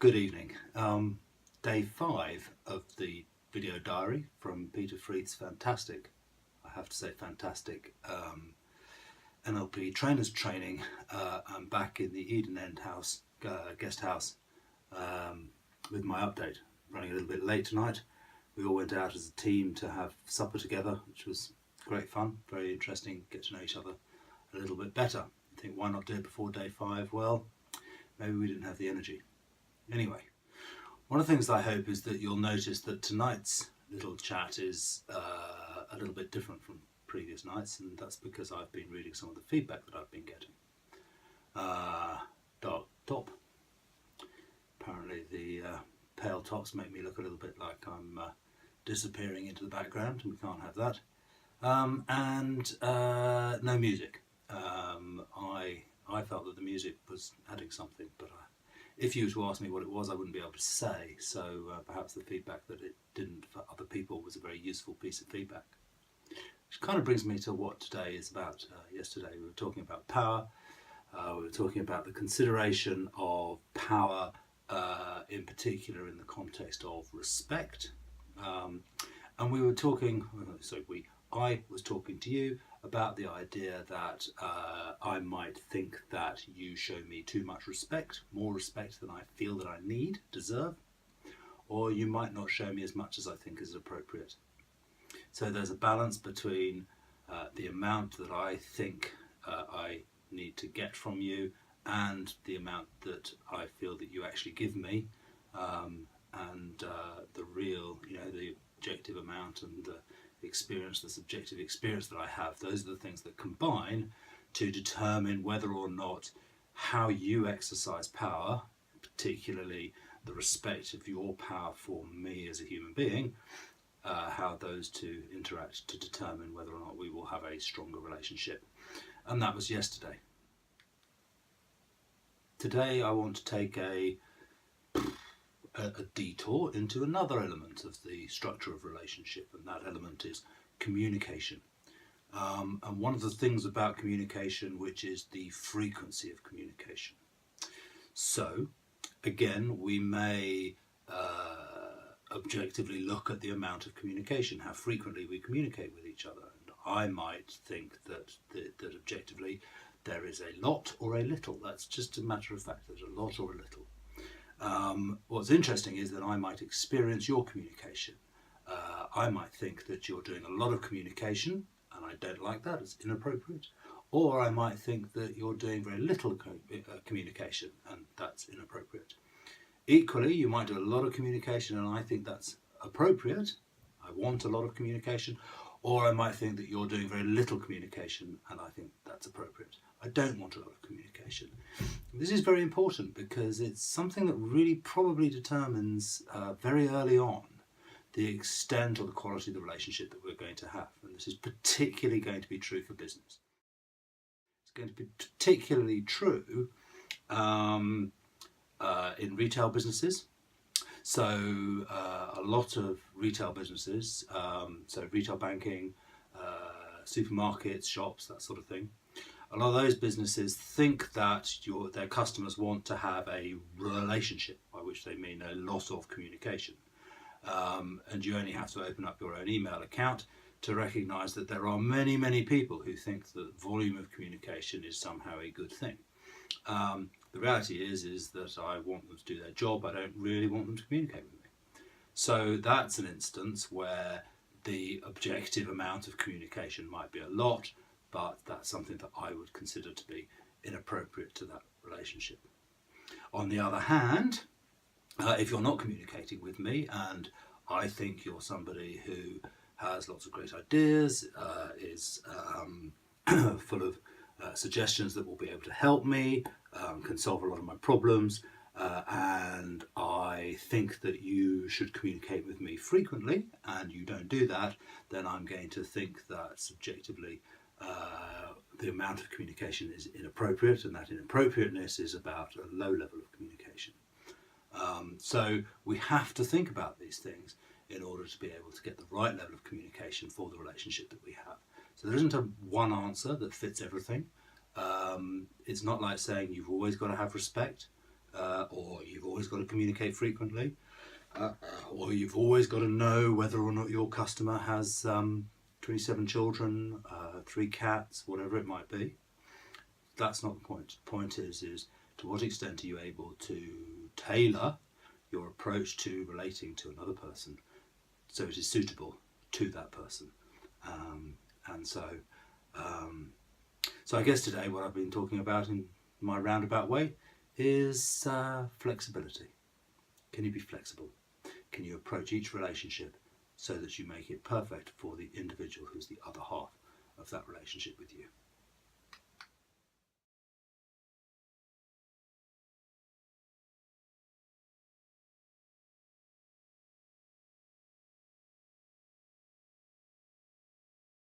Good evening. Day 5 of the video diary from Peter Freeth's fantastic, I have to say fantastic, NLP trainers training. I'm back in the Eden End house, guest house, with my update. Running a little bit late tonight. We all went out as a team to have supper together, which was great fun, very interesting, get to know each other a little bit better. I think, why not do it before day 5? Well, maybe we didn't have the energy. Anyway, one of the things that I hope is that you'll notice that tonight's little chat is a little bit different from previous nights, and that's because I've been reading some of the feedback that I've been getting. Dark top. Apparently the pale tops make me look a little bit like I'm disappearing into the background, and we can't have that. And no music. I felt that the music was adding something, but if you were to ask me what it was, I wouldn't be able to say. So perhaps the feedback that it didn't for other people was a very useful piece of feedback. Which kind of brings me to what today is about. Yesterday we were talking about power. We were talking about the consideration of power, in particular in the context of respect. And we were talking, I was talking to you about the idea that I might think that you show me too much respect, more respect than I feel that I need, deserve, or you might not show me as much as I think is appropriate. So there's a balance between the amount that I think I need to get from you and the amount that I feel that you actually give me, and the real, the objective amount and the experience, the subjective experience that I have. Those are the things that combine to determine whether or not how you exercise power, particularly the respect of your power for me as a human being, how those two interact to determine whether or not we will have a stronger relationship. And that was yesterday. Today I want to take a detour into another element of the structure of relationship, and that element is communication. And one of the things about communication, which is the frequency of communication. So, again, we may objectively look at the amount of communication, how frequently we communicate with each other. And I might think that objectively there is a lot or a little. That's just a matter of fact. There's a lot or a little. What's interesting is that I might experience your communication. I might think that you're doing a lot of communication, and I don't like that, it's inappropriate. Or I might think that you're doing very little communication, and that's inappropriate. Equally, you might do a lot of communication, and I think that's appropriate. I want a lot of communication. Or I might think that you're doing very little communication, and I think that's appropriate. I don't want a lot of communication. This is very important because it's something that really probably determines very early on the extent or the quality of the relationship that we're going to have. And this is particularly going to be true for business. It's going to be particularly true in retail businesses. So a lot of retail businesses, so retail banking, supermarkets, shops, that sort of thing, a lot of those businesses think that their customers want to have a relationship, by which they mean a lot of communication. And you only have to open up your own email account to recognise that there are many, many people who think that volume of communication is somehow a good thing. The reality is that I want them to do their job. I don't really want them to communicate with me. So that's an instance where the objective amount of communication might be a lot, but that's something that I would consider to be inappropriate to that relationship. On the other hand, if you're not communicating with me and I think you're somebody who has lots of great ideas, is full of suggestions that will be able to help me, can solve a lot of my problems, and I think that you should communicate with me frequently, and you don't do that, then I'm going to think that subjectively the amount of communication is inappropriate, and that inappropriateness is about a low level of communication. So we have to think about these things in order to be able to get the right level of communication for the relationship that we have. So there isn't a one answer that fits everything. It's not like saying you've always got to have respect. or you've always got to communicate frequently, or you've always got to know whether or not your customer has 27 children, 3 cats, whatever it might be. That's not the point. The point is to what extent are you able to tailor your approach to relating to another person so it is suitable to that person. And so I guess today what I've been talking about in my roundabout way is flexibility. Can you be flexible? Can you approach each relationship so that you make it perfect for the individual who's the other half of that relationship with you?